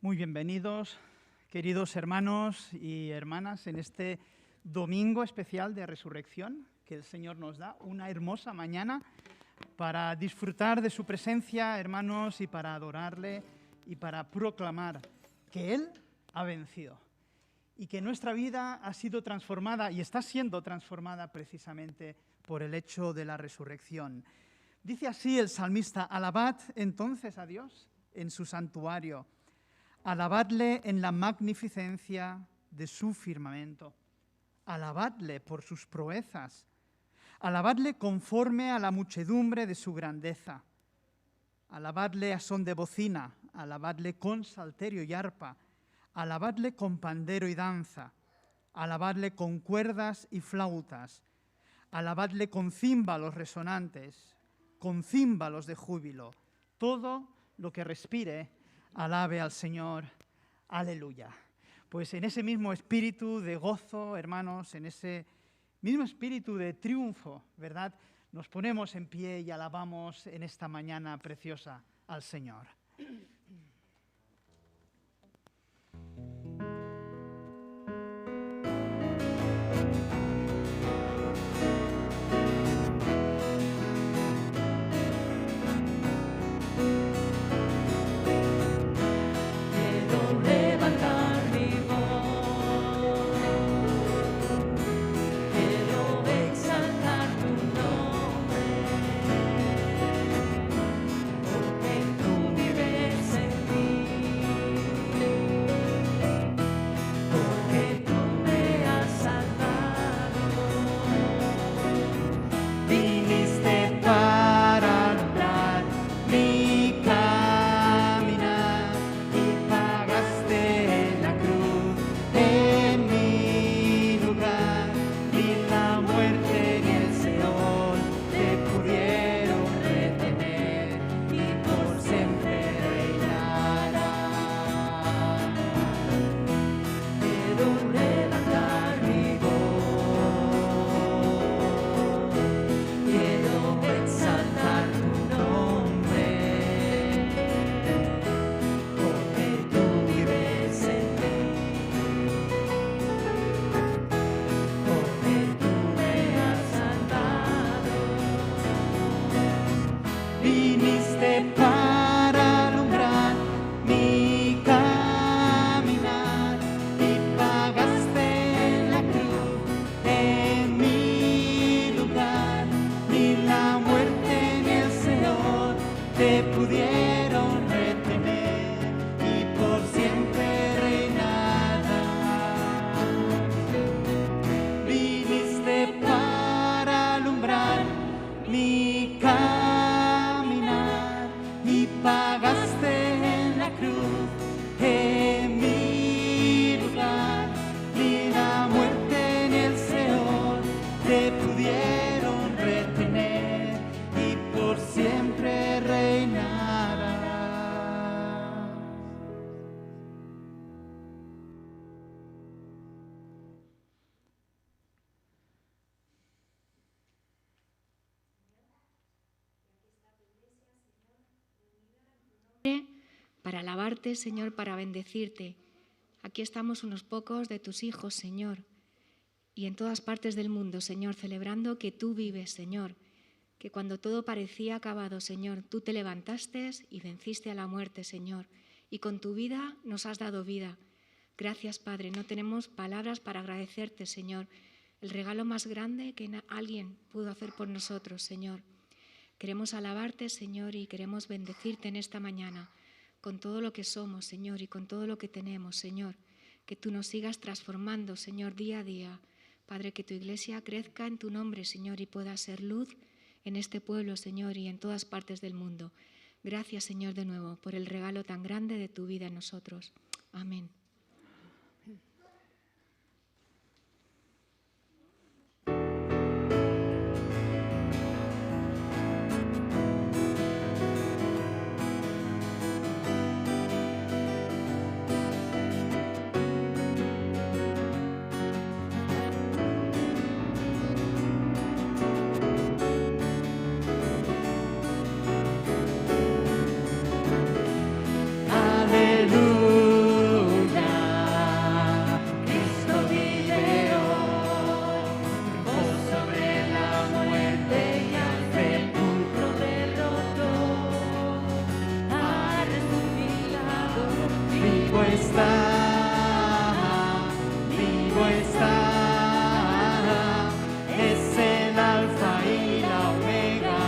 Muy bienvenidos, queridos hermanos y hermanas, en este domingo especial de Resurrección que el Señor nos da, una hermosa mañana para disfrutar de su presencia, hermanos, y para adorarle y para proclamar que Él ha vencido y que nuestra vida ha sido transformada y está siendo transformada precisamente por el hecho de la resurrección. Dice así el salmista: alabad entonces a Dios en su santuario, alabadle en la magnificencia de su firmamento, alabadle por sus proezas, alabadle conforme a la muchedumbre de su grandeza, alabadle a son de bocina, alabadle con salterio y arpa, alabadle con pandero y danza, alabadle con cuerdas y flautas, alabadle con címbalos resonantes, con címbalos de júbilo. Todo lo que respire, alabe al Señor. Aleluya. Pues en ese mismo espíritu de gozo, hermanos, en ese mismo espíritu de triunfo, ¿verdad?, nos ponemos en pie y alabamos en esta mañana preciosa al Señor. Para alabarte, Señor, para bendecirte. Aquí estamos unos pocos de tus hijos, Señor, y en todas partes del mundo, Señor, celebrando que tú vives, Señor, que cuando todo parecía acabado, Señor, tú te levantaste y venciste a la muerte, Señor, y con tu vida nos has dado vida. Gracias, Padre, no tenemos palabras para agradecerte, Señor, el regalo más grande que alguien pudo hacer por nosotros, Señor. Queremos alabarte, Señor, y queremos bendecirte en esta mañana, con todo lo que somos, Señor, y con todo lo que tenemos, Señor. Que tú nos sigas transformando, Señor, día a día. Padre, que tu iglesia crezca en tu nombre, Señor, y pueda ser luz en este pueblo, Señor, y en todas partes del mundo. Gracias, Señor, de nuevo, por el regalo tan grande de tu vida en nosotros. Amén. Aleluya. vivo está, vivo está. Es el alfa y la omega,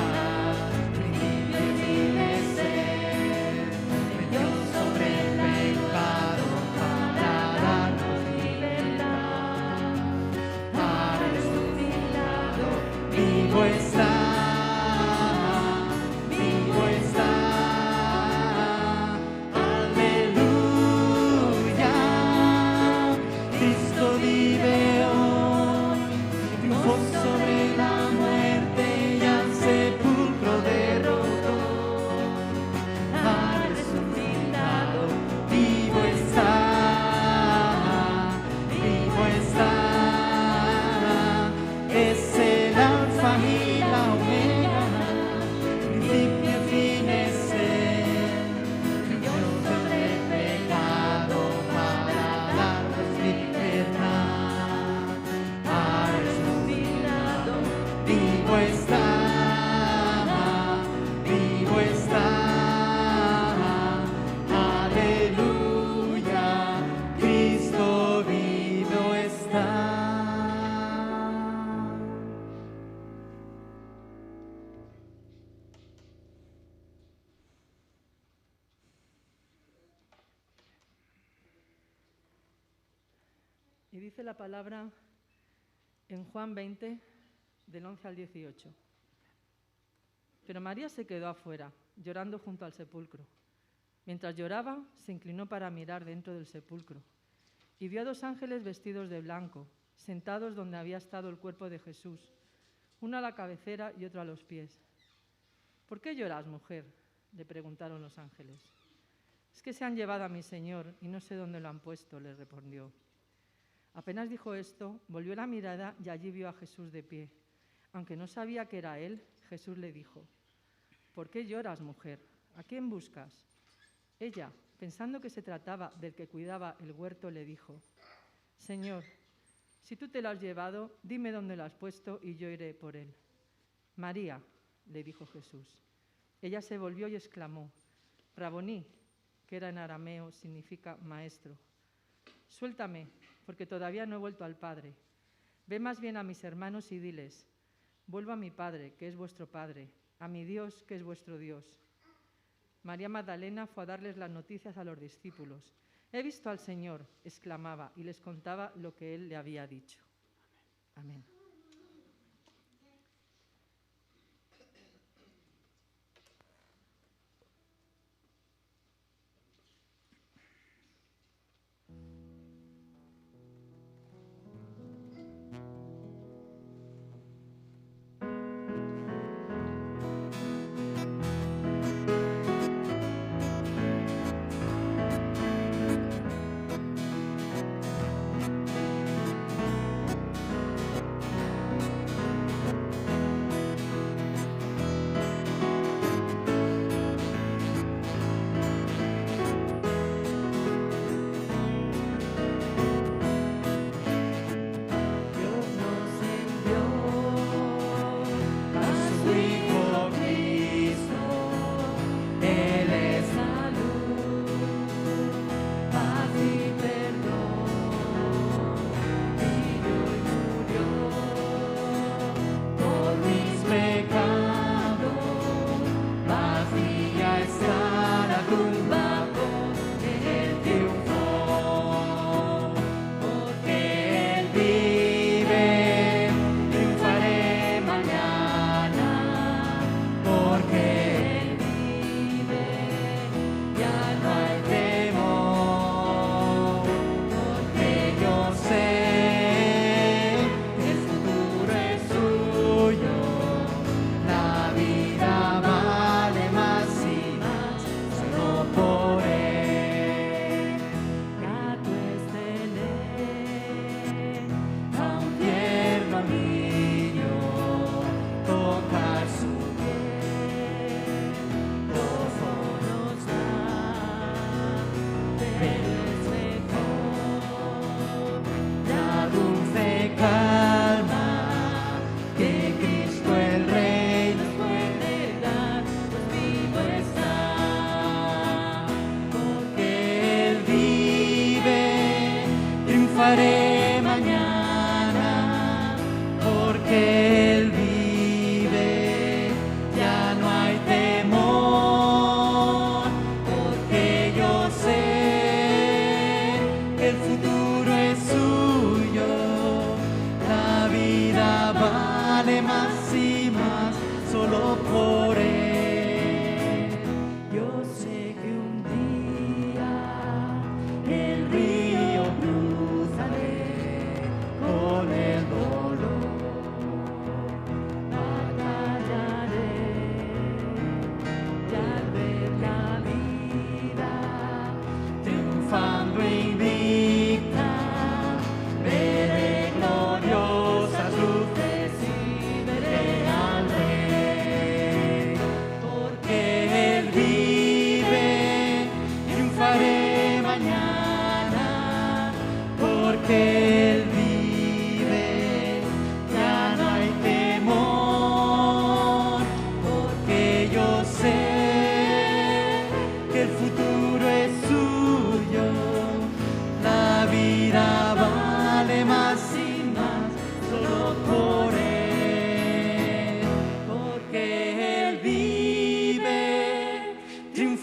principio y fin de ser. Venció sobre el pecado para darnos libertad. Ha resucitado, vivo está, vivo está. Aleluya, Cristo vive hoy, triunfó sobre la muerte y al sepulcro derrotó. Ha resucitado, vivo está, vivo está. Es el alfa y la omega, principio y fin es él. Triunfó sobre el pecado para darnos libertad. Ha resucitado, vivo está, vivo está. Aleluya, Cristo vivo está. Y dice la palabra en Juan 20, del 11 al 18. Pero María se quedó afuera, llorando junto al sepulcro. Mientras lloraba, se inclinó para mirar dentro del sepulcro y vio a 2 ángeles vestidos de blanco, sentados donde había estado el cuerpo de Jesús, uno a la cabecera y otro a los pies. ¿Por qué lloras, mujer?, le preguntaron los ángeles. Es que se han llevado a mi Señor y no sé dónde lo han puesto, le respondió. Apenas dijo esto, volvió la mirada y allí vio a Jesús de pie. Aunque no sabía que era él, Jesús le dijo: ¿Por qué lloras, mujer? ¿A quién buscas? Ella, pensando que se trataba del que cuidaba el huerto, le dijo: Señor, si tú te lo has llevado, dime dónde lo has puesto y yo iré por él. María, le dijo Jesús. Ella se volvió y exclamó: Raboní, que era en arameo, significa maestro. Suéltame, porque todavía no he vuelto al Padre. Ve más bien a mis hermanos y diles: vuelvo a mi Padre, que es vuestro Padre, a mi Dios, que es vuestro Dios. María Magdalena fue a darles las noticias a los discípulos. He visto al Señor, exclamaba, y les contaba lo que él le había dicho. Amén.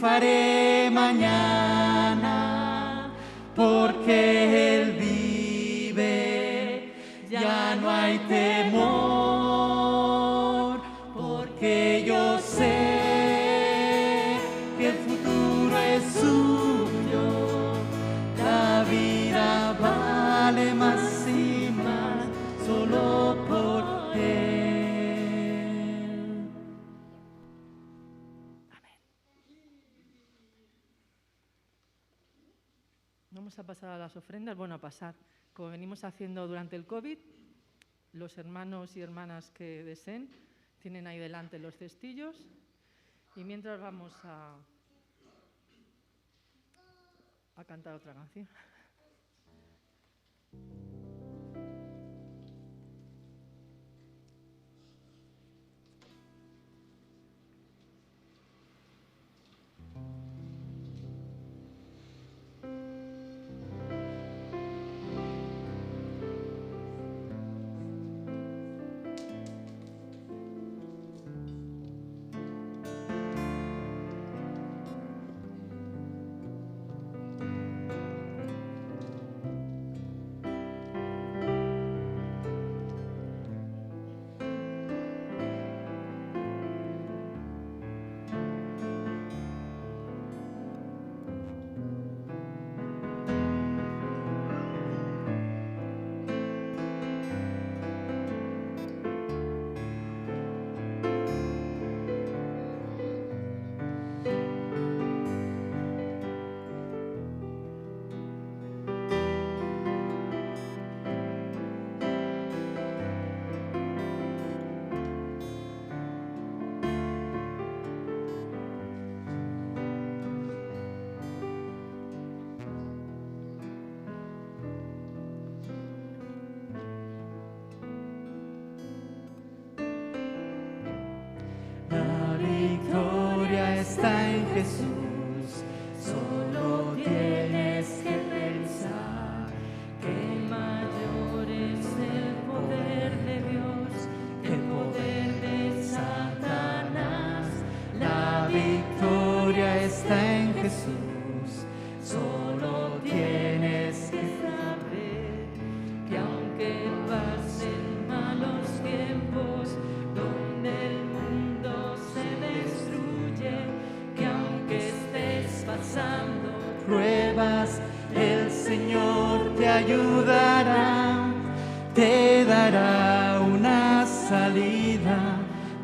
triunfaré mañana, porque Él vive, ya no hay temor, porque yo sé que el futuro es suyo, la vida vale más y más solo por Él. Vamos a pasar a las ofrendas. Bueno, a pasar. Como venimos haciendo durante el COVID, los hermanos y hermanas que deseen tienen ahí delante los cestillos. Y mientras vamos a cantar otra canción. Está en Jesús, solo tienes que pensar que mayor es el poder de Dios que el poder de Satanás. La victoria está en Jesús, solo tienes que saber que aunque pasen malos tiempos donde el mundo se destruye, que aunque estés pasando pruebas, el Señor te ayudará, te dará una salida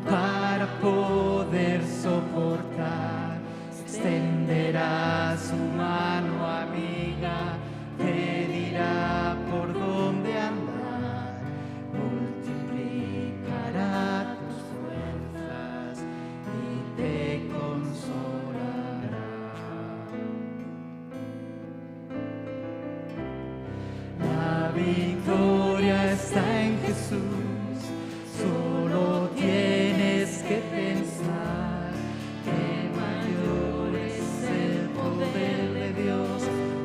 para poder soportar, extenderá su mano amiga, te dirá por dónde andar, multiplicará tus fuerzas y te consolará. La victoria está en Jesús, solo tienes que pensar que mayor es el poder de Dios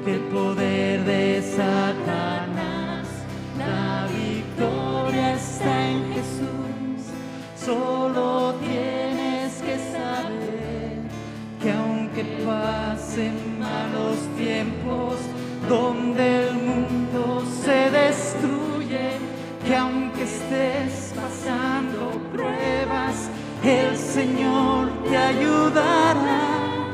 que el poder de Satanás. La victoria está en Jesús, solo tienes que saber que aunque pasen malos tiempos donde el mundo se destruye, que aunque estés pasando pruebas, el Señor te ayudará,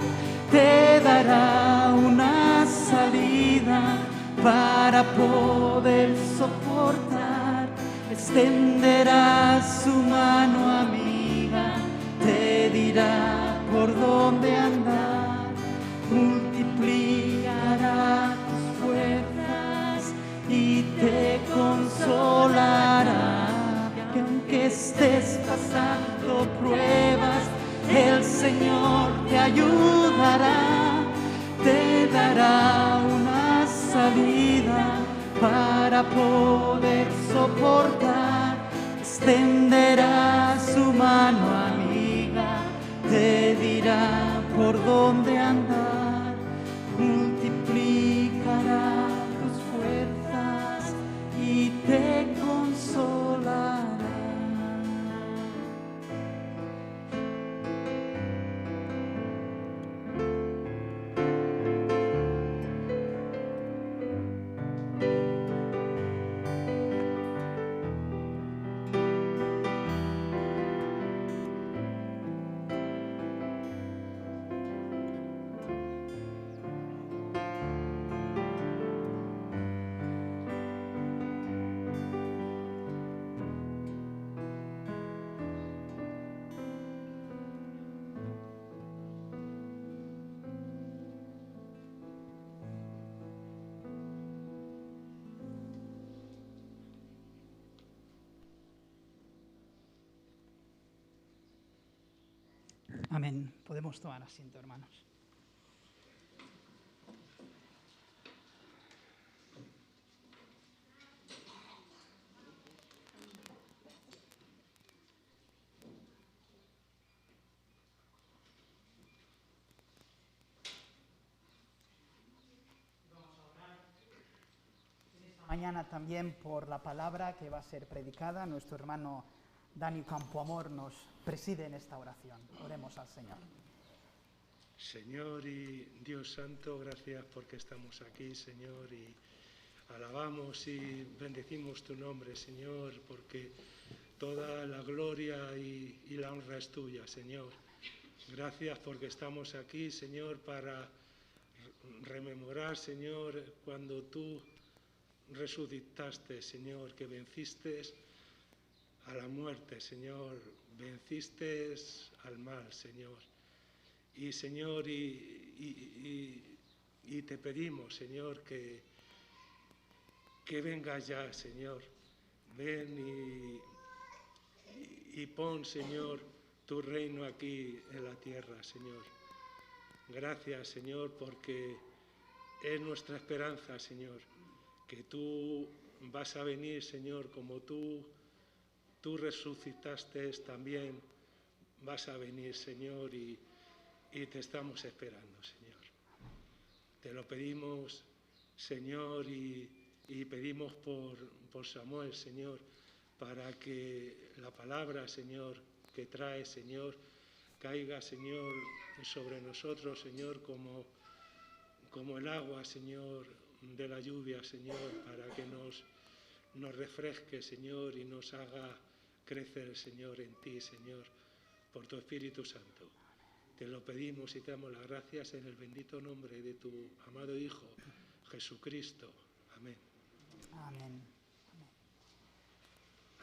te dará una salida para poder soportar, extenderá su mano amiga, te dirá por dónde andar, multiplicará tus fuerzas y te consolará, que aunque estés pasando pruebas, el Señor te ayudará, te dará una salida para poder soportar, extenderá su mano amiga, te dirá por dónde andar, multiplicará tus fuerzas y te consolará. Amén. Podemos tomar asiento, hermanos. Mañana también por la palabra que va a ser predicada. Nuestro hermano Dani Campoamor nos preside en esta oración. Oremos al Señor. Señor y Dios Santo, gracias porque estamos aquí, Señor, y alabamos y bendecimos tu nombre, Señor, porque toda la gloria y la honra es tuya, Señor. Gracias porque estamos aquí, Señor, para rememorar, Señor, cuando tú resucitaste, Señor, que venciste a la muerte, Señor, venciste al mal, Señor. Y, Señor, y te pedimos, Señor, que vengas ya, Señor. Ven y pon, Señor, tu reino aquí en la tierra, Señor. Gracias, Señor, porque es nuestra esperanza, Señor, que tú vas a venir, Señor, como tú resucitaste también, vas a venir, Señor, y te estamos esperando, Señor. Te lo pedimos, Señor, y pedimos por Samuel, Señor, para que la palabra, Señor, que trae, Señor, caiga, Señor, sobre nosotros, Señor, como el agua, Señor, de la lluvia, Señor, para que nos refresque, Señor, y nos haga crecer, Señor, en ti, Señor, por tu Espíritu Santo. Te lo pedimos y te damos las gracias en el bendito nombre de tu amado Hijo, Jesucristo. Amén. Amén.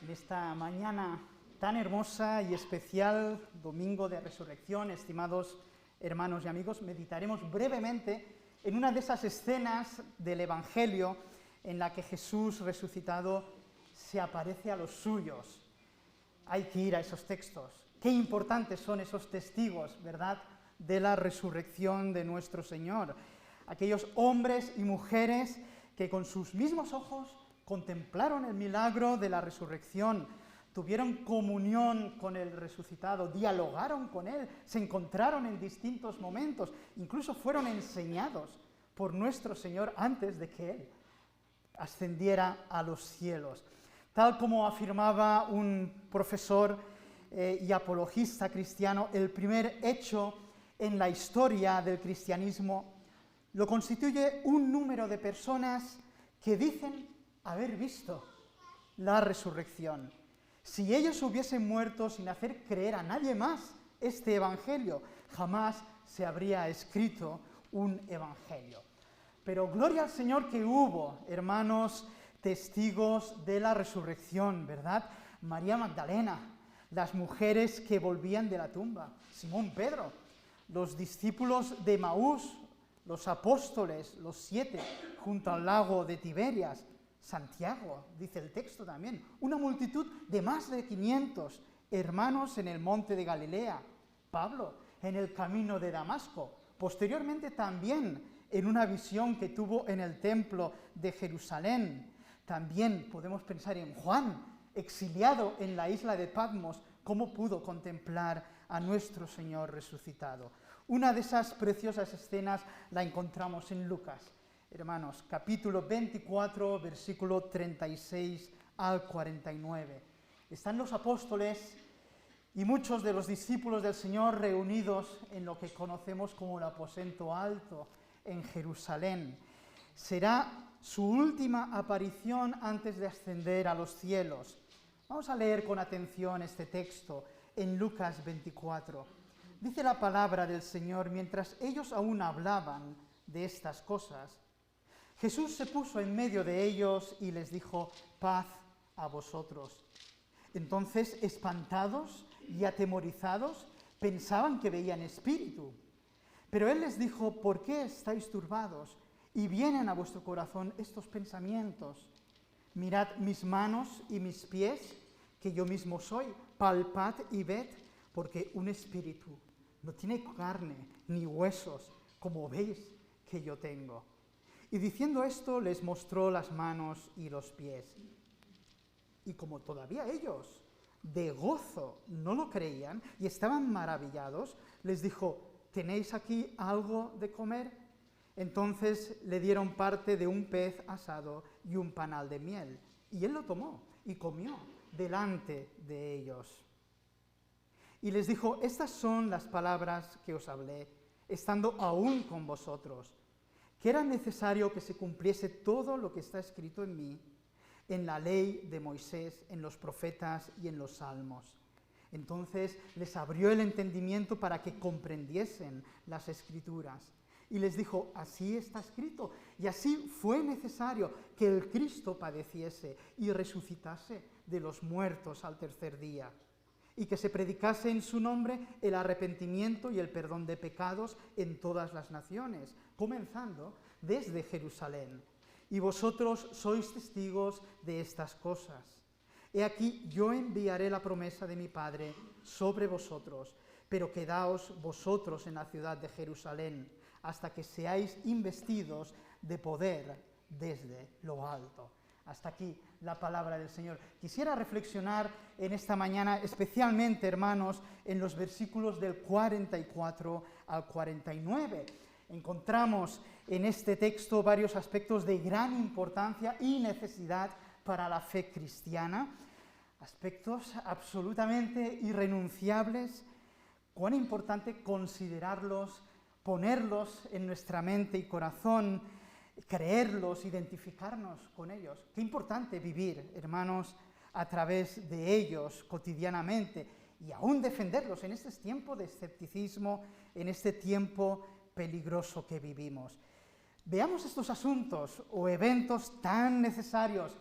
En esta mañana tan hermosa y especial, domingo de resurrección, estimados hermanos y amigos, meditaremos brevemente en una de esas escenas del Evangelio en la que Jesús resucitado se aparece a los suyos. Hay que ir a esos textos. Qué importantes son esos testigos, ¿verdad?, de la resurrección de nuestro Señor. Aquellos hombres y mujeres que con sus mismos ojos contemplaron el milagro de la resurrección, tuvieron comunión con el resucitado, dialogaron con él, se encontraron en distintos momentos, incluso fueron enseñados por nuestro Señor antes de que él ascendiera a los cielos. Tal como afirmaba un profesor y apologista cristiano, el primer hecho en la historia del cristianismo lo constituye un número de personas que dicen haber visto la resurrección. Si ellos hubiesen muerto sin hacer creer a nadie más este evangelio, jamás se habría escrito un evangelio. Pero gloria al Señor que hubo, hermanos, testigos de la resurrección, ¿verdad? María Magdalena, las mujeres que volvían de la tumba, Simón Pedro, los discípulos de Maús, los apóstoles, los 7, junto al lago de Tiberias, Santiago, dice el texto también, una multitud de más de 500 hermanos en el monte de Galilea, Pablo en el camino de Damasco, posteriormente también en una visión que tuvo en el templo de Jerusalén. También podemos pensar en Juan, exiliado en la isla de Patmos, cómo pudo contemplar a nuestro Señor resucitado. Una de esas preciosas escenas la encontramos en Lucas. Hermanos, capítulo 24, versículo 36 al 49. Están los apóstoles y muchos de los discípulos del Señor reunidos en lo que conocemos como el aposento alto en Jerusalén. Será su última aparición antes de ascender a los cielos. Vamos a leer con atención este texto en Lucas 24. Dice la palabra del Señor: mientras ellos aún hablaban de estas cosas, Jesús se puso en medio de ellos y les dijo: paz a vosotros. Entonces, espantados y atemorizados, pensaban que veían espíritu. Pero él les dijo: ¿por qué estáis turbados y vienen a vuestro corazón estos pensamientos? Mirad mis manos y mis pies, que yo mismo soy, palpad y ved, porque un espíritu no tiene carne ni huesos, como veis que yo tengo. Y diciendo esto, les mostró las manos y los pies. Y como todavía ellos de gozo no lo creían y estaban maravillados, les dijo: ¿tenéis aquí algo de comer? Entonces le dieron parte de un pez asado y un panal de miel. Y él lo tomó y comió delante de ellos. Y les dijo: estas son las palabras que os hablé, estando aún con vosotros, que era necesario que se cumpliese todo lo que está escrito en mí, en la ley de Moisés, en los profetas y en los salmos. Entonces les abrió el entendimiento para que comprendiesen las Escrituras. Y les dijo: así está escrito, y así fue necesario que el Cristo padeciese y resucitase de los muertos al tercer día, y que se predicase en su nombre el arrepentimiento y el perdón de pecados en todas las naciones, comenzando desde Jerusalén. Y vosotros sois testigos de estas cosas. He aquí, yo enviaré la promesa de mi Padre sobre vosotros, pero quedaos vosotros en la ciudad de Jerusalén, hasta que seáis investidos de poder desde lo alto. Hasta aquí la palabra del Señor. Quisiera reflexionar en esta mañana, especialmente, hermanos, en los versículos del 44 al 49. Encontramos en este texto varios aspectos de gran importancia y necesidad para la fe cristiana, aspectos absolutamente irrenunciables. Cuán importante considerarlos, ponerlos en nuestra mente y corazón, creerlos, identificarnos con ellos. Qué importante vivir, hermanos, a través de ellos cotidianamente y aún defenderlos en este tiempo de escepticismo, en este tiempo peligroso que vivimos. Veamos estos asuntos o eventos tan necesarios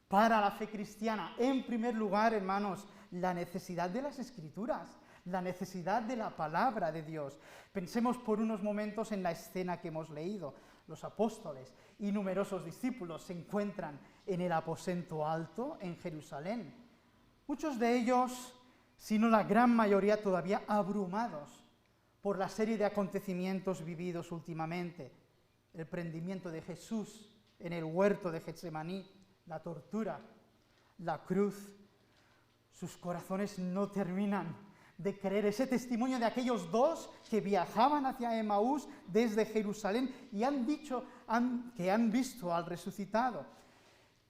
para la fe cristiana. En primer lugar, hermanos, la necesidad de las Escrituras, la necesidad de la palabra de Dios. Pensemos por unos momentos en la escena que hemos leído. Los apóstoles y numerosos discípulos se encuentran en el aposento alto en Jerusalén. Muchos de ellos, si no la gran mayoría, todavía abrumados por la serie de acontecimientos vividos últimamente. El prendimiento de Jesús en el huerto de Getsemaní, la tortura, la cruz. Sus corazones no terminan de creer ese testimonio de aquellos dos que viajaban hacia Emaús desde Jerusalén y han dicho que han visto al resucitado.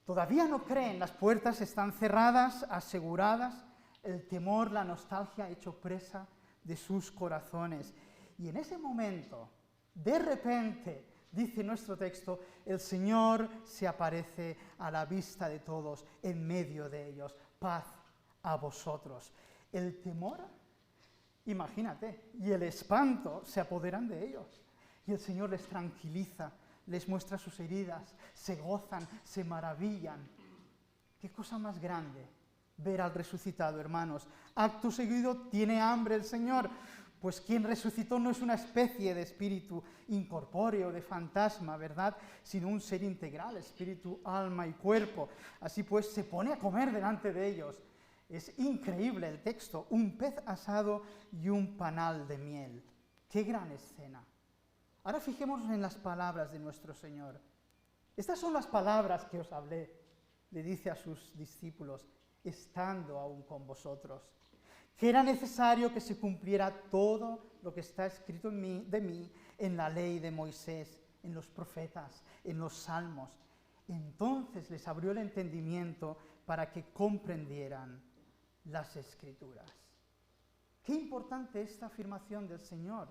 Todavía no creen, las puertas están cerradas, aseguradas, el temor, la nostalgia ha hecho presa de sus corazones. Y en ese momento, de repente, dice nuestro texto, el Señor se aparece a la vista de todos, en medio de ellos. Paz a vosotros. El temor, imagínate, y el espanto se apoderan de ellos. Y el Señor les tranquiliza, les muestra sus heridas, se gozan, se maravillan. ¿Qué cosa más grande ver al resucitado, hermanos? Acto seguido, ¿tiene hambre el Señor? Pues quien resucitó no es una especie de espíritu incorpóreo, de fantasma, ¿verdad? Sino un ser integral, espíritu, alma y cuerpo. Así pues, se pone a comer delante de ellos. Es increíble el texto, un pez asado y un panal de miel. ¡Qué gran escena! Ahora fijémonos en las palabras de nuestro Señor. Estas son las palabras que os hablé, le dice a sus discípulos, estando aún con vosotros, que era necesario que se cumpliera todo lo que está escrito de mí en la ley de Moisés, en los profetas, en los salmos. Entonces les abrió el entendimiento para que comprendieran las Escrituras. Qué importante esta afirmación del Señor.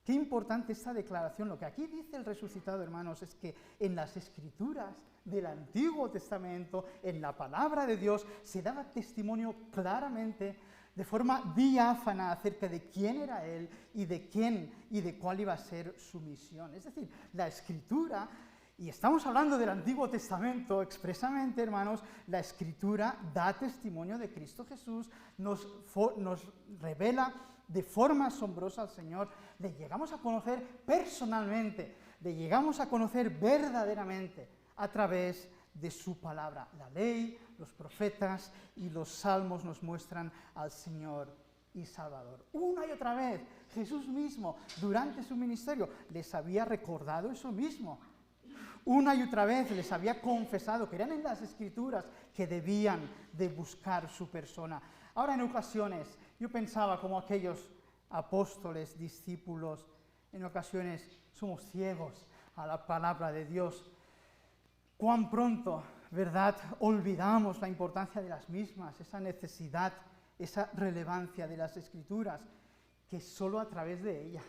Qué importante esta declaración. Lo que aquí dice el resucitado, hermanos, es que en las Escrituras del Antiguo Testamento, en la palabra de Dios, se daba testimonio claramente, de forma diáfana, acerca de quién era Él y de quién y de cuál iba a ser su misión. Es decir, la Escritura, y estamos hablando del Antiguo Testamento expresamente, hermanos, la Escritura da testimonio de Cristo Jesús, nos revela de forma asombrosa al Señor, le llegamos a conocer personalmente, le llegamos a conocer verdaderamente a través de su palabra. La ley, los profetas y los salmos nos muestran al Señor y Salvador. Una y otra vez Jesús mismo, durante su ministerio, les había recordado eso mismo. Una y otra vez les había confesado que eran en las Escrituras que debían de buscar su persona. Ahora, en ocasiones, yo pensaba como aquellos apóstoles, discípulos, en ocasiones somos ciegos a la palabra de Dios. Cuán pronto, ¿verdad?, olvidamos la importancia de las mismas, esa necesidad, esa relevancia de las Escrituras, que solo a través de ellas,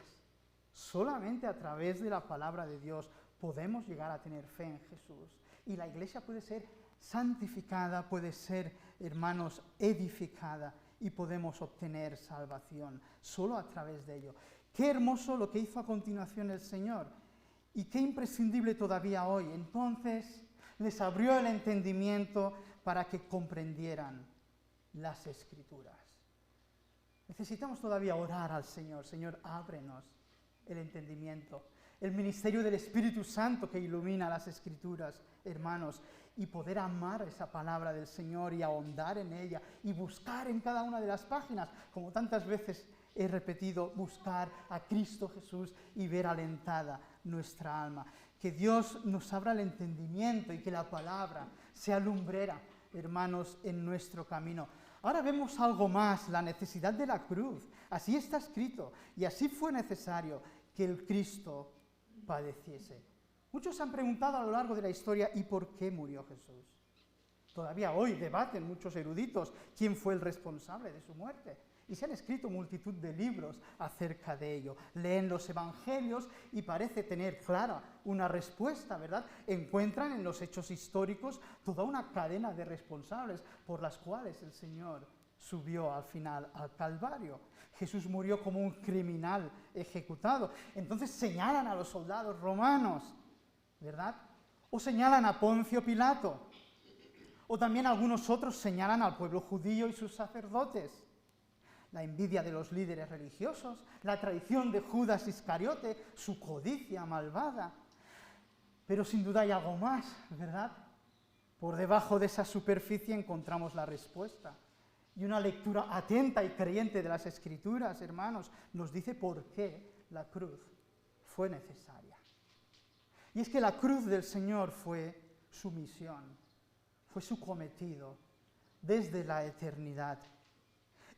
solamente a través de la palabra de Dios, podemos llegar a tener fe en Jesús. Y la iglesia puede ser santificada, puede ser, hermanos, edificada, y podemos obtener salvación solo a través de ello. Qué hermoso lo que hizo a continuación el Señor, y qué imprescindible todavía hoy. Entonces les abrió el entendimiento para que comprendieran las Escrituras. Necesitamos todavía orar al Señor. Señor, ábrenos el entendimiento. El ministerio del Espíritu Santo que ilumina las Escrituras, hermanos, y poder amar esa palabra del Señor y ahondar en ella y buscar en cada una de las páginas, como tantas veces he repetido, buscar a Cristo Jesús y ver alentada nuestra alma. Que Dios nos abra el entendimiento y que la palabra sea lumbrera, hermanos, en nuestro camino. Ahora vemos algo más, la necesidad de la cruz. Así está escrito y así fue necesario que el Cristo padeciese. Muchos han preguntado a lo largo de la historia, ¿y por qué murió Jesús? Todavía hoy debaten muchos eruditos quién fue el responsable de su muerte. Y se han escrito multitud de libros acerca de ello. Leen los evangelios y parece tener clara una respuesta, ¿verdad? Encuentran en los hechos históricos toda una cadena de responsables por las cuales el Señor subió al final al Calvario. Jesús murió como un criminal ejecutado. Entonces señalan a los soldados romanos, ¿verdad? O señalan a Poncio Pilato. O también algunos otros señalan al pueblo judío y sus sacerdotes. La envidia de los líderes religiosos, la traición de Judas Iscariote, su codicia malvada. Pero sin duda hay algo más, ¿verdad? Por debajo de esa superficie encontramos la respuesta. Y una lectura atenta y creyente de las Escrituras, hermanos, nos dice por qué la cruz fue necesaria. Y es que la cruz del Señor fue su misión, fue su cometido desde la eternidad.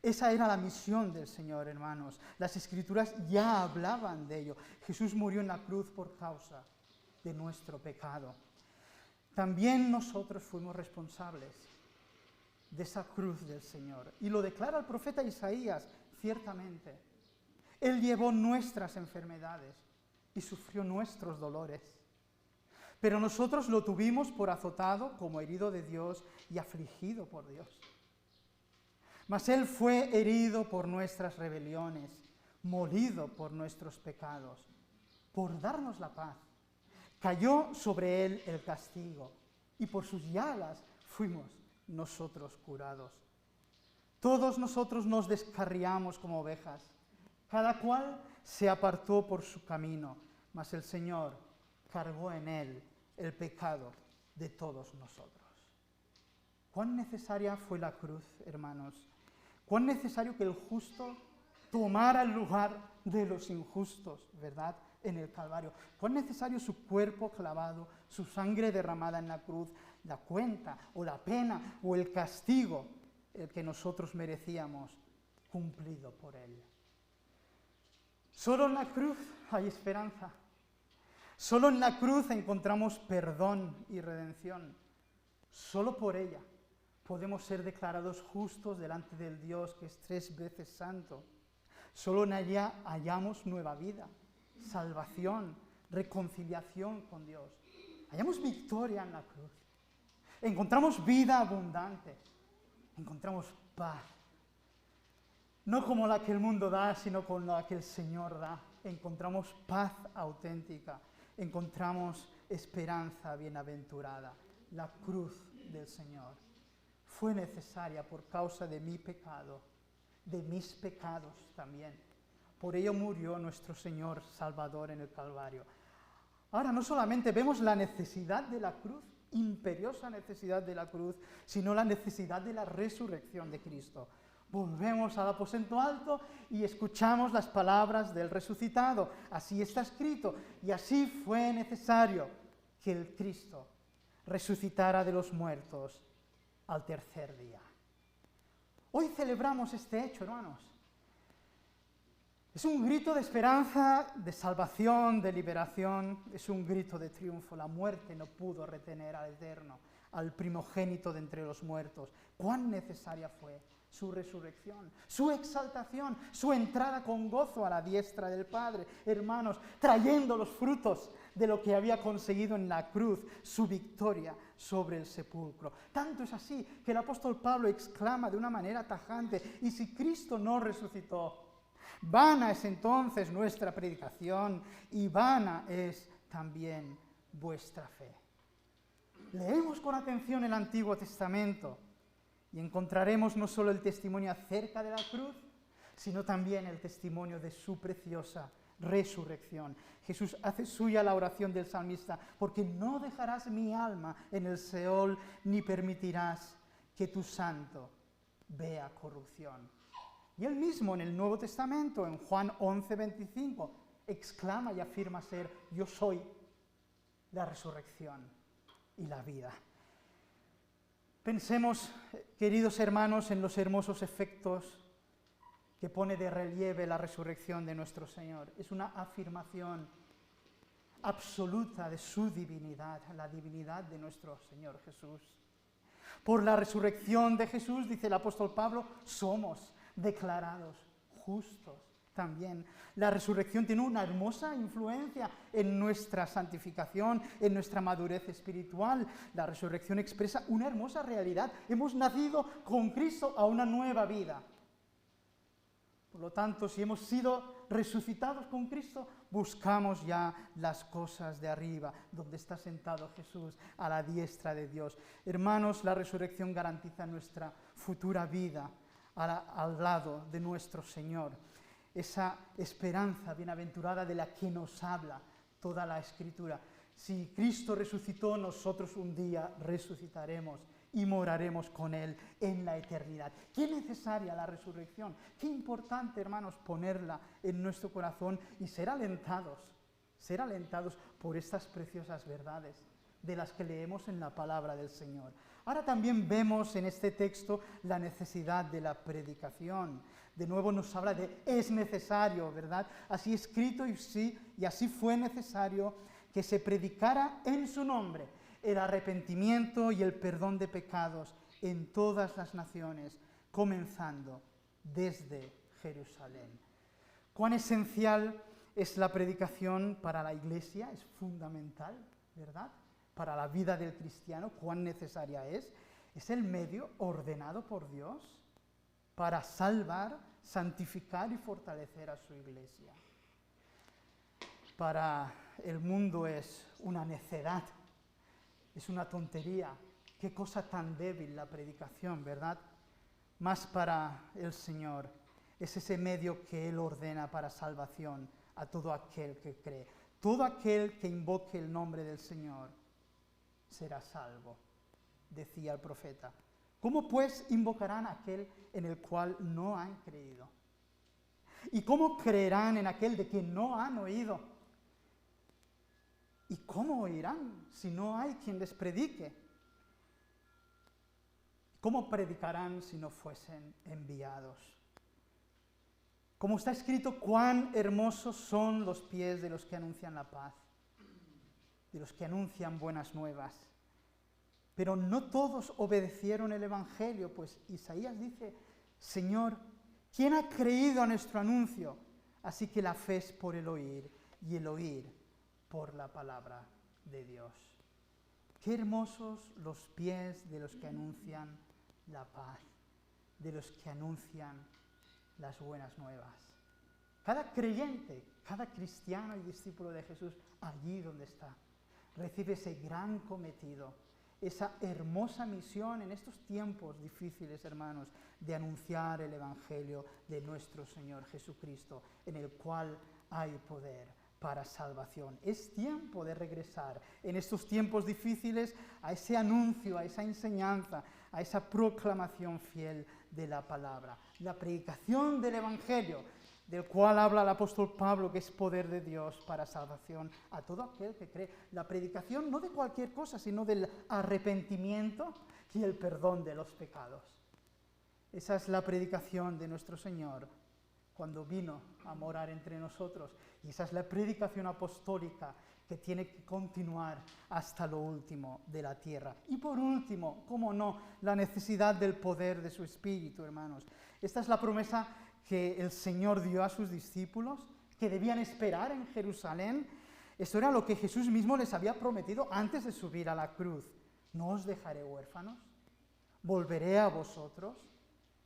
Esa era la misión del Señor, hermanos. Las Escrituras ya hablaban de ello. Jesús murió en la cruz por causa de nuestro pecado. También nosotros fuimos responsables de esa cruz del Señor. Y lo declara el profeta Isaías, ciertamente. Él llevó nuestras enfermedades y sufrió nuestros dolores. Pero nosotros lo tuvimos por azotado, como herido de Dios y afligido por Dios. Mas Él fue herido por nuestras rebeliones, molido por nuestros pecados, por darnos la paz. Cayó sobre Él el castigo, y por sus llagas fuimos nosotros curados. Todos nosotros nos descarriamos como ovejas, cada cual se apartó por su camino, mas el Señor cargó en Él el pecado de todos nosotros. ¿Cuán necesaria fue la cruz, hermanos? Cuán necesario que el justo tomara el lugar de los injustos, ¿verdad?, en el Calvario. Cuán necesario su cuerpo clavado, su sangre derramada en la cruz, la cuenta o la pena o el castigo, el que nosotros merecíamos, cumplido por Él. Solo en la cruz hay esperanza. Solo en la cruz encontramos perdón y redención. Solo por ella podemos ser declarados justos delante del Dios que es 3 veces santo. Solo en ella hallamos nueva vida, salvación, reconciliación con Dios. Hallamos victoria en la cruz. Encontramos vida abundante. Encontramos paz. No como la que el mundo da, sino con la que el Señor da. Encontramos paz auténtica. Encontramos esperanza bienaventurada. La cruz del Señor fue necesaria por causa de mi pecado, de mis pecados también. Por ello murió nuestro Señor Salvador en el Calvario. Ahora no solamente vemos la necesidad de la cruz, imperiosa necesidad de la cruz, sino la necesidad de la resurrección de Cristo. Volvemos al aposento alto y escuchamos las palabras del resucitado. Así está escrito, y así fue necesario que el Cristo resucitara de los muertos al tercer día. Hoy celebramos este hecho, hermanos. Es un grito de esperanza, de salvación, de liberación, es un grito de triunfo. La muerte no pudo retener al Eterno, al primogénito de entre los muertos. Cuán necesaria fue su resurrección, su exaltación, su entrada con gozo a la diestra del Padre. Hermanos, trayendo los frutos de lo que había conseguido en la cruz, su victoria sobre el sepulcro. Tanto es así que el apóstol Pablo exclama de una manera tajante: y si Cristo no resucitó, vana es entonces nuestra predicación y vana es también vuestra fe. Leemos con atención el Antiguo Testamento y encontraremos no solo el testimonio acerca de la cruz, sino también el testimonio de su preciosa resurrección. Jesús hace suya la oración del salmista: porque no dejarás mi alma en el Seol, ni permitirás que tu santo vea corrupción. Y él mismo en el Nuevo Testamento, en Juan 11:25, exclama y afirma ser: yo soy la resurrección y la vida. Pensemos, queridos hermanos, en los hermosos efectos que pone de relieve la resurrección de nuestro Señor. Es una afirmación absoluta de su divinidad, la divinidad de nuestro Señor Jesús. Por la resurrección de Jesús, dice el apóstol Pablo, somos declarados justos también. La resurrección tiene una hermosa influencia en nuestra santificación, en nuestra madurez espiritual. La resurrección expresa una hermosa realidad. Hemos nacido con Cristo a una nueva vida. Por lo tanto, si hemos sido resucitados con Cristo, buscamos ya las cosas de arriba, donde está sentado Jesús a la diestra de Dios. Hermanos, la resurrección garantiza nuestra futura vida al lado de nuestro Señor. Esa esperanza bienaventurada de la que nos habla toda la Escritura. Si Cristo resucitó, nosotros un día resucitaremos y moraremos con Él en la eternidad. Qué necesaria la resurrección, qué importante, hermanos, ponerla en nuestro corazón y ser alentados por estas preciosas verdades de las que leemos en la palabra del Señor. Ahora también vemos en este texto la necesidad de la predicación. De nuevo nos habla de es necesario, ¿verdad? Así escrito y así fue necesario que se predicara en su nombre el arrepentimiento y el perdón de pecados en todas las naciones, comenzando desde Jerusalén. Cuán esencial es la predicación para la Iglesia, es fundamental, ¿verdad? Para la vida del cristiano, cuán necesaria es. Es el medio ordenado por Dios para salvar, santificar y fortalecer a su Iglesia. Para el mundo es una necedad, es una tontería. Qué cosa tan débil la predicación, ¿verdad? Más para el Señor es ese medio que Él ordena para salvación a todo aquel que cree. Todo aquel que invoque el nombre del Señor será salvo, decía el profeta. ¿Cómo pues invocarán a aquel en el cual no han creído? ¿Y cómo creerán en aquel de quien no han oído? ¿Y cómo oirán si no hay quien les predique? ¿Cómo predicarán si no fuesen enviados? Como está escrito, cuán hermosos son los pies de los que anuncian la paz, de los que anuncian buenas nuevas. Pero no todos obedecieron el Evangelio, pues Isaías dice: Señor, ¿quién ha creído a nuestro anuncio? Así que la fe es por el oír, y el oír por la palabra de Dios. Qué hermosos los pies de los que anuncian la paz, de los que anuncian las buenas nuevas. Cada creyente, cada cristiano y discípulo de Jesús, allí donde está, recibe ese gran cometido, esa hermosa misión en estos tiempos difíciles, hermanos, de anunciar el Evangelio de nuestro Señor Jesucristo, en el cual hay poder para salvación. Es tiempo de regresar en estos tiempos difíciles a ese anuncio, a esa enseñanza, a esa proclamación fiel de la palabra. La predicación del Evangelio, del cual habla el apóstol Pablo, que es poder de Dios para salvación a todo aquel que cree. La predicación no de cualquier cosa, sino del arrepentimiento y el perdón de los pecados. Esa es la predicación de nuestro Señor cuando vino a morar entre nosotros. Y esa es la predicación apostólica que tiene que continuar hasta lo último de la tierra. Y por último, cómo no, la necesidad del poder de su Espíritu, hermanos. Esta es la promesa que el Señor dio a sus discípulos, que debían esperar en Jerusalén. Esto era lo que Jesús mismo les había prometido antes de subir a la cruz. No os dejaré huérfanos, volveré a vosotros.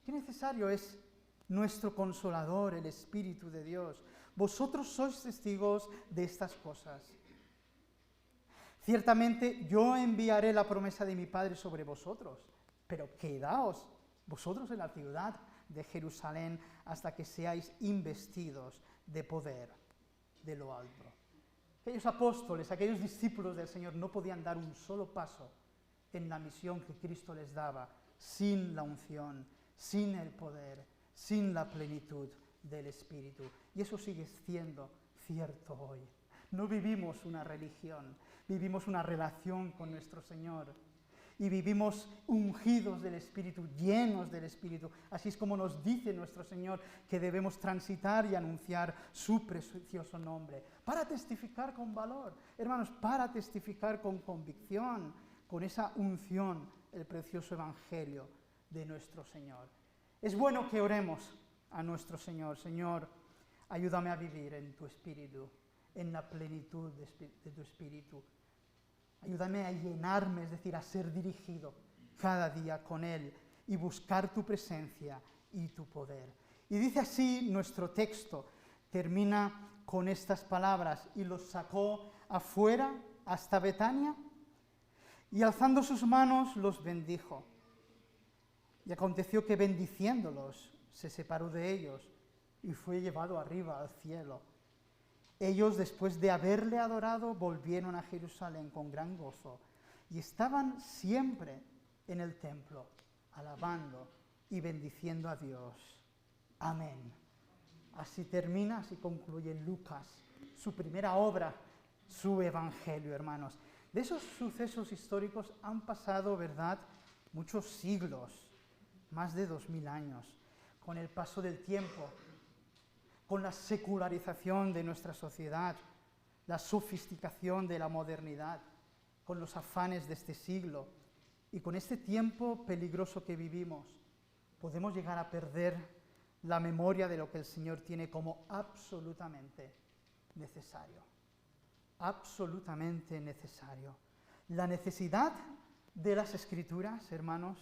Qué necesario es nuestro Consolador, el Espíritu de Dios. Vosotros sois testigos de estas cosas. Ciertamente yo enviaré la promesa de mi Padre sobre vosotros, pero quedaos vosotros en la ciudad de Jerusalén hasta que seáis investidos de poder de lo alto. Aquellos apóstoles, aquellos discípulos del Señor no podían dar un solo paso en la misión que Cristo les daba sin la unción, sin el poder, sin la plenitud del Espíritu. Y eso sigue siendo cierto hoy. No vivimos una religión, vivimos una relación con nuestro Señor. Y vivimos ungidos del Espíritu, llenos del Espíritu. Así es como nos dice nuestro Señor que debemos transitar y anunciar su precioso nombre. Para testificar con valor, hermanos, para testificar con convicción, con esa unción, el precioso Evangelio de nuestro Señor. Es bueno que oremos a nuestro Señor. Señor, ayúdame a vivir en tu Espíritu, en la plenitud de tu Espíritu. Ayúdame a llenarme, es decir, a ser dirigido cada día con Él y buscar tu presencia y tu poder. Y dice así nuestro texto, termina con estas palabras: y los sacó afuera hasta Betania y alzando sus manos los bendijo. Y aconteció que bendiciéndolos se separó de ellos y fue llevado arriba al cielo. Ellos, después de haberle adorado, volvieron a Jerusalén con gran gozo y estaban siempre en el templo, alabando y bendiciendo a Dios. Amén. Así termina, así concluye Lucas, su primera obra, su Evangelio, hermanos. De esos sucesos históricos han pasado, ¿verdad?, muchos siglos, más de 2000 años. Con el paso del tiempo, con la secularización de nuestra sociedad, la sofisticación de la modernidad, con los afanes de este siglo y con este tiempo peligroso que vivimos, podemos llegar a perder la memoria de lo que el Señor tiene como absolutamente necesario. Absolutamente necesario. La necesidad de las Escrituras, hermanos,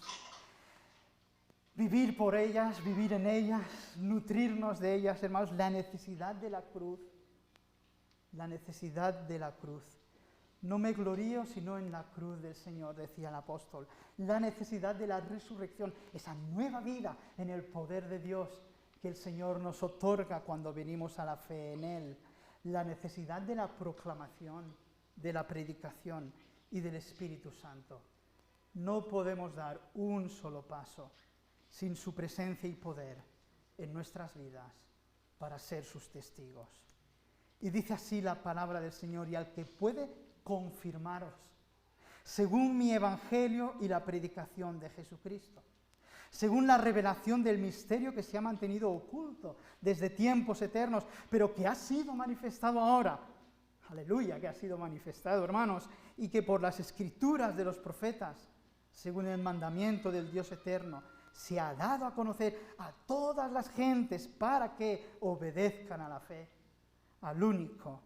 vivir por ellas, vivir en ellas, nutrirnos de ellas, hermanos, la necesidad de la cruz, la necesidad de la cruz. No me glorío sino en la cruz del Señor, decía el apóstol. La necesidad de la resurrección, esa nueva vida en el poder de Dios que el Señor nos otorga cuando venimos a la fe en Él. La necesidad de la proclamación, de la predicación y del Espíritu Santo. No podemos dar un solo paso sin su presencia y poder en nuestras vidas para ser sus testigos. Y dice así la palabra del Señor: y al que puede confirmaros, según mi evangelio y la predicación de Jesucristo, según la revelación del misterio que se ha mantenido oculto desde tiempos eternos, pero que ha sido manifestado ahora. Aleluya, que ha sido manifestado, hermanos, y que por las escrituras de los profetas, según el mandamiento del Dios eterno, se ha dado a conocer a todas las gentes para que obedezcan a la fe. Al único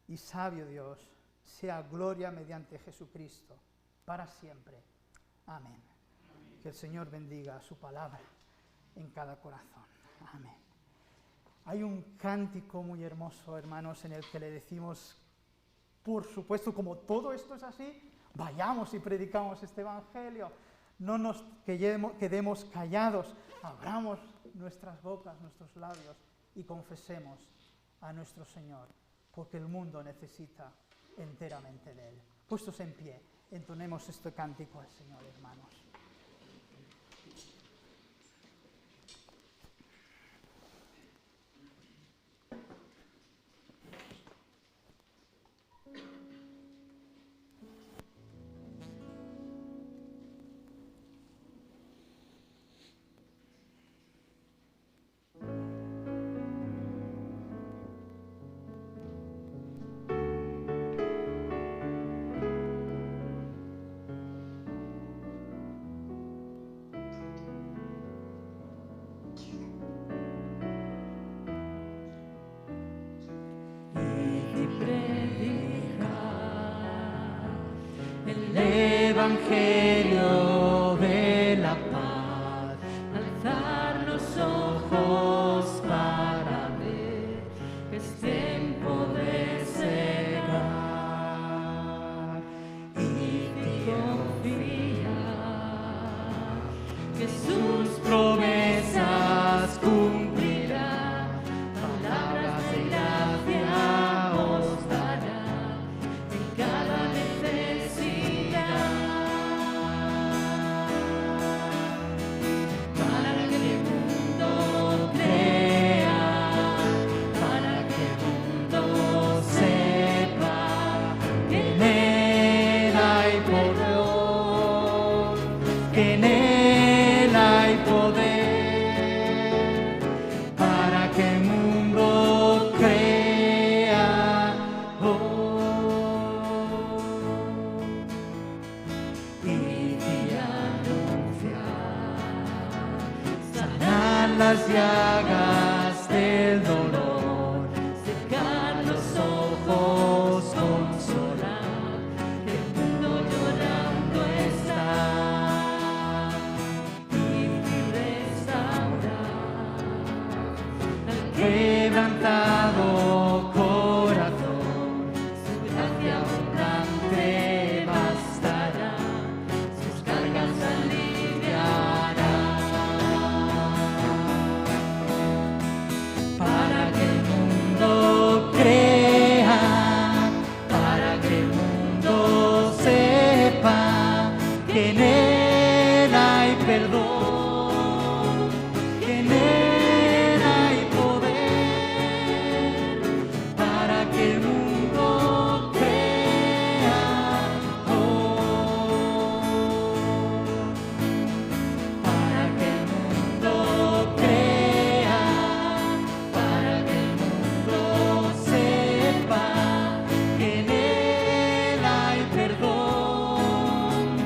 y sabio Dios sea gloria mediante Jesucristo para siempre. Amén. Que el Señor bendiga su palabra en cada corazón. Amén. Hay un cántico muy hermoso, hermanos, en el que le decimos, por supuesto, como todo esto es así, vayamos y predicamos este evangelio. No nos quedemos callados, abramos nuestras bocas, nuestros labios y confesemos a nuestro Señor, porque el mundo necesita enteramente de Él. Puestos en pie, entonemos este cántico al Señor, hermanos. Evangelio de la paz, alzar los ojos para ver que es tiempo de cegar y confiar que sus promesas cumplirá, palabras de gracia os dará en cada necesidad, para que el mundo crea, para que el mundo sepa que en él hay poder, que en él hay poder, para que el mundo crea. Y anunciar, sanar las llagas del dolor, secar los ojos, consolar, que el mundo llorando está, y restaurar al quebrantado corazón, su gracia abundante bastará, sus cargas aliviará, para que el mundo crea, para que el mundo sepa que en él hay perdón, que en él hay poder, para que el mundo crea, para que el mundo crea, para que el mundo sepa que en él hay perdón,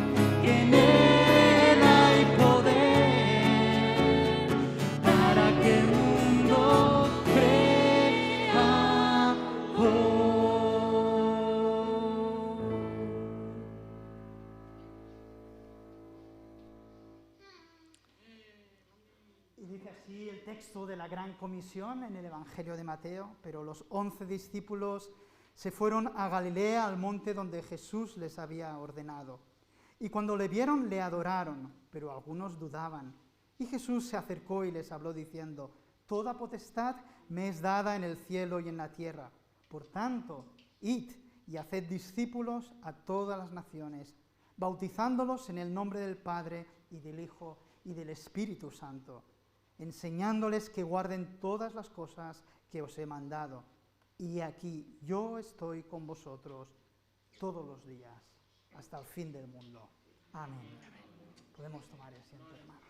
que en él hay poder, para que el mundo crea. Y dice así el texto de la Gran Comisión en el Evangelio de Mateo: pero los 11 discípulos se fueron a Galilea, al monte donde Jesús les había ordenado. Y cuando le vieron, le adoraron, pero algunos dudaban. Y Jesús se acercó y les habló diciendo: toda potestad me es dada en el cielo y en la tierra. Por tanto, id y haced discípulos a todas las naciones, bautizándolos en el nombre del Padre y del Hijo y del Espíritu Santo, enseñándoles que guarden todas las cosas que os he mandado. Y aquí yo estoy con vosotros todos los días, hasta el fin del mundo. Amén. Podemos tomar asiento, hermanos.